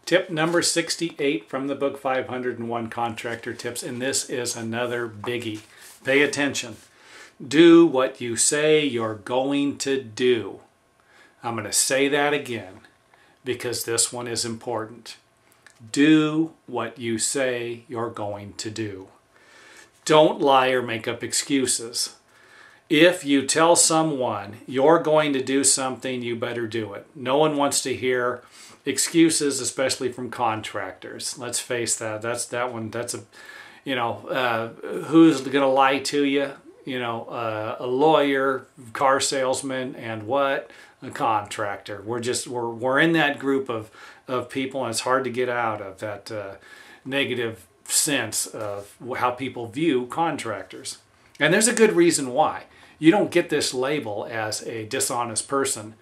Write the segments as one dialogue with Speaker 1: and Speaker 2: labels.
Speaker 1: Tip number 68 from the book 501 Contractor Tips, and this is another biggie. Pay attention. Do what you say you're going to do. I'm going to say that again because this one is important. Do what you say you're going to do. Don't lie or make up excuses. If you tell someone you're going to do something, you better do it. No one wants to hear excuses, especially from contractors. Let's face that. That's a, who's going to lie to you? A lawyer, car salesman, and what? A contractor. We're in that group of people, and it's hard to get out of that negative sense of how people view contractors. And there's a good reason why. You don't get this label as a dishonest person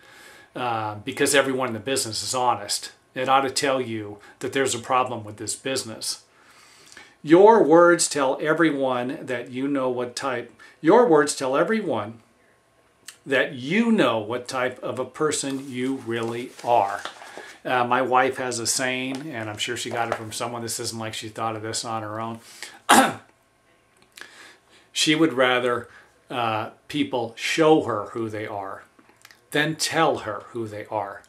Speaker 1: because everyone in the business is honest. It ought to tell you that there's a problem with this business. Your words tell everyone that you know what type. Your words tell everyone that you know what type of a person you really are. My wife has a saying, and I'm sure she got it from someone. This isn't like she thought of this on her own. She would rather people show her who they are than tell her who they are.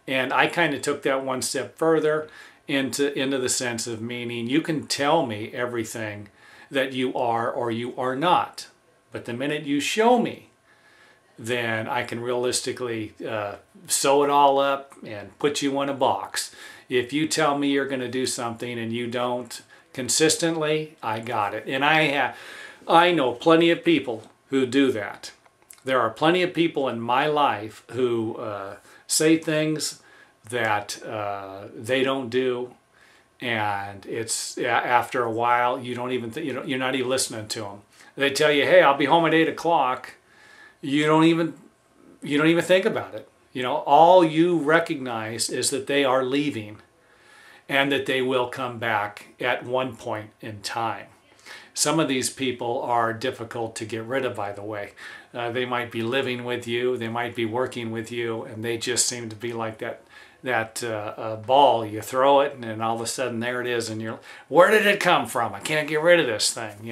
Speaker 1: And I kind of took that one step further into the sense of meaning you can tell me everything that you are or you are not. But the minute you show me, then I can realistically sew it all up and put you in a box. If you tell me you're going to do something and you don't consistently, I got it. And I know plenty of people who do that. There are plenty of people in my life who say things that they don't do, and it's after a while you don't even you're not even listening to them. They tell you, "Hey, I'll be home at 8 o'clock." You don't even think about it. All you recognize is that they are leaving, and that they will come back at one point in time. Some of these people are difficult to get rid of, by the way. They might be living with you, they might be working with you, and they just seem to be like that ball. You throw it, and then all of a sudden there it is, and you're, where did it come from? I can't get rid of this thing,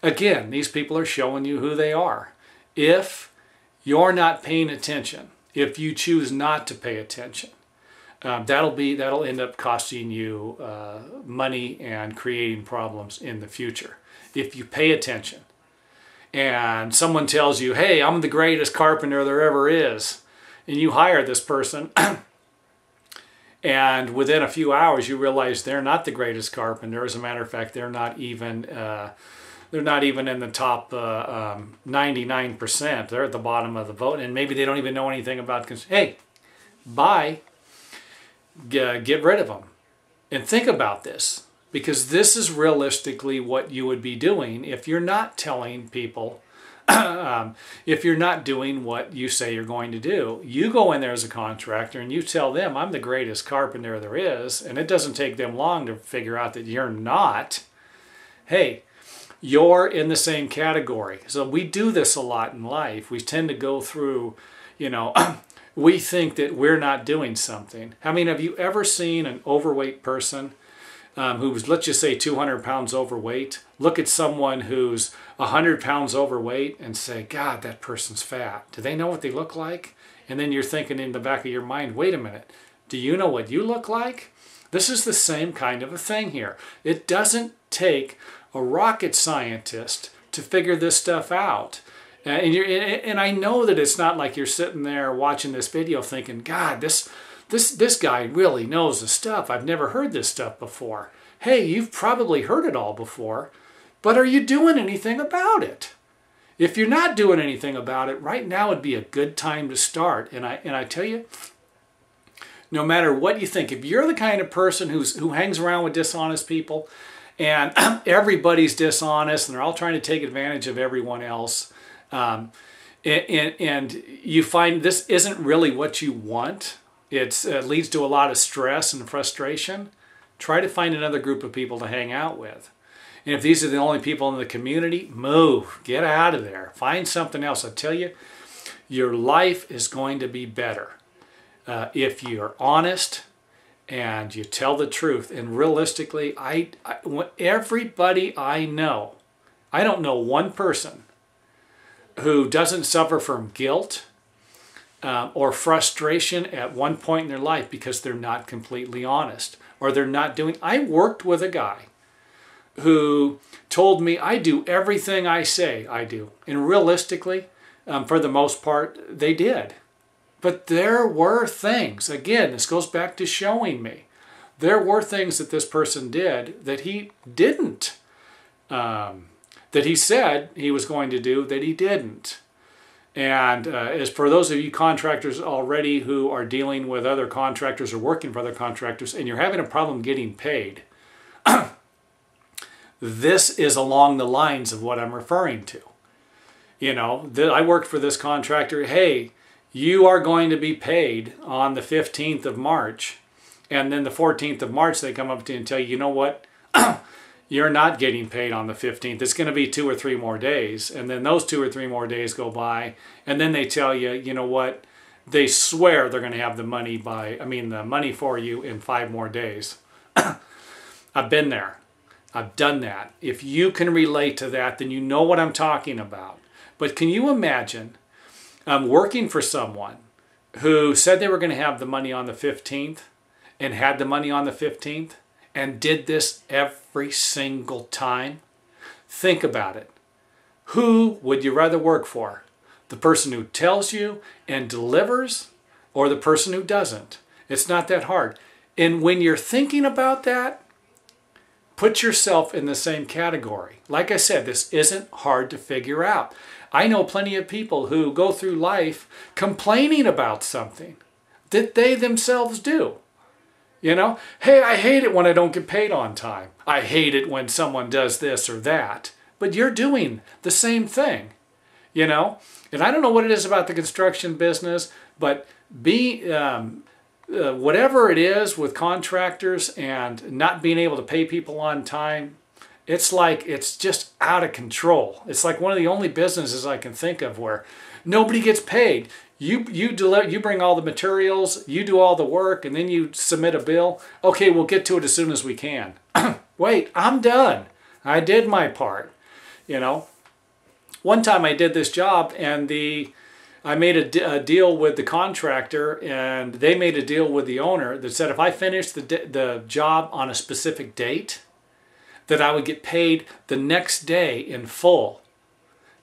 Speaker 1: Again, these people are showing you who they are. If you're not paying attention, if you choose not to pay attention, that'll end up costing you money and creating problems in the future. If you pay attention and someone tells you, "Hey, I'm the greatest carpenter there ever is," and you hire this person and within a few hours you realize they're not the greatest carpenter. As a matter of fact, they're not even in the top 99%. They're at the bottom of the vote, and maybe they don't even know anything about. Hey, bye. Get rid of them. And think about this, because this is realistically what you would be doing if you're not telling people, if you're not doing what you say you're going to do. You go in there as a contractor and you tell them, "I'm the greatest carpenter there is," and it doesn't take them long to figure out that you're not. Hey, you're in the same category. So we do this a lot in life. We tend to go through, we think that we're not doing something. I mean, have you ever seen an overweight person who's, let's just say, 200 pounds overweight? Look at someone who's 100 pounds overweight and say, "God, that person's fat." Do they know what they look like? And then you're thinking in the back of your mind, wait a minute, do you know what you look like? This is the same kind of a thing here. It doesn't take a rocket scientist to figure this stuff out. And I know that it's not like you're sitting there watching this video thinking, "God, this guy really knows the stuff. I've never heard this stuff before." Hey, you've probably heard it all before, but are you doing anything about it? If you're not doing anything about it, right now would be a good time to start. And I tell you, no matter what you think, if you're the kind of person who hangs around with dishonest people, and everybody's dishonest, and they're all trying to take advantage of everyone else, and you find this isn't really what you want, it leads to a lot of stress and frustration, try to find another group of people to hang out with. And if these are the only people in the community, move, get out of there, find something else. I tell you, your life is going to be better if you're honest and you tell the truth. And realistically, everybody I know, I don't know one person who doesn't suffer from guilt or frustration at one point in their life because they're not completely honest, or they're not doing. I worked with a guy who told me, I do everything I say I do. And realistically, for the most part, they did. But there were things, again, this goes back to showing me, there were things that this person did that he didn't, that he said he was going to do that he didn't. And as for those of you contractors already who are dealing with other contractors or working for other contractors and you're having a problem getting paid, this is along the lines of what I'm referring to. You know, I worked for this contractor. Hey, you are going to be paid on the 15th of March. And then the 14th of March, they come up to you and tell you, you know what? You're not getting paid on the 15th. It's going to be 2 or 3 more days. And then those 2 or 3 more days go by. And then they tell you, you know what? They swear they're going to have the money the money for you in 5 more days. I've been there. I've done that. If you can relate to that, then you know what I'm talking about. But can you imagine working for someone who said they were going to have the money on the 15th and had the money on the 15th and did this every single time? Think about it. Who would you rather work for? The person who tells you and delivers, or the person who doesn't? It's not that hard. And when you're thinking about that, put yourself in the same category. Like I said, this isn't hard to figure out. I know plenty of people who go through life complaining about something that they themselves do. You know, hey, I hate it when I don't get paid on time. I hate it when someone does this or that. But you're doing the same thing, you know. And I don't know what it is about the construction business, but whatever it is with contractors and not being able to pay people on time, it's like it's just out of control. It's like one of the only businesses I can think of where nobody gets paid. You bring all the materials, you do all the work, and then you submit a bill. Okay, we'll get to it as soon as we can. Wait, I'm done. I did my part. You know, one time I did this job and I made a deal with the contractor, and they made a deal with the owner that said if I finished the job on a specific date, that I would get paid the next day in full.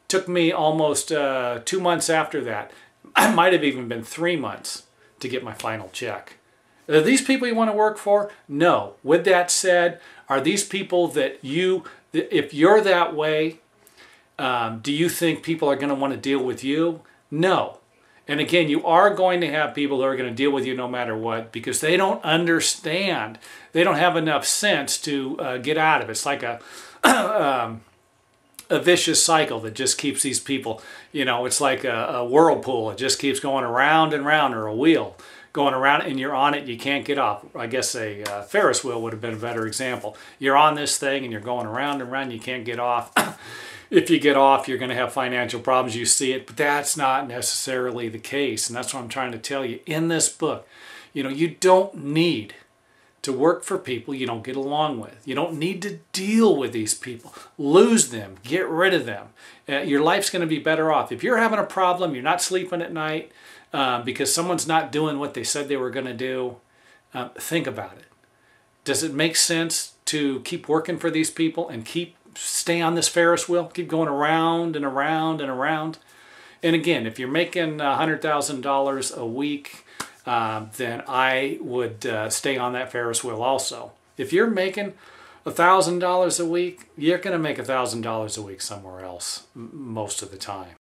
Speaker 1: Took me almost 2 months after that. It might have even been 3 months to get my final check. Are these people you want to work for? No. With that said, are these people that if you're that way, do you think people are going to want to deal with you? No. And again, you are going to have people who are going to deal with you no matter what because they don't understand. They don't have enough sense to get out of it. It's like a vicious cycle that just keeps these people, you know, it's like a whirlpool. It just keeps going around and round, or a wheel going around, and you're on it, you can't get off. I guess a Ferris wheel would have been a better example. You're on this thing and you're going around and around, you can't get off. If you get off, you're going to have financial problems. You see it, but that's not necessarily the case. And that's what I'm trying to tell you in this book. You know, you don't need to work for people you don't get along with. You don't need to deal with these people. Lose them. Get rid of them. Your life's going to be better off. If you're having a problem, you're not sleeping at night because someone's not doing what they said they were going to do, think about it. Does it make sense to keep working for these people and stay on this Ferris wheel, keep going around and around and around? And again, if you're making $100,000 a week, then I would stay on that Ferris wheel also. If you're making $1,000 a week, you're going to make $1,000 a week somewhere else most of the time.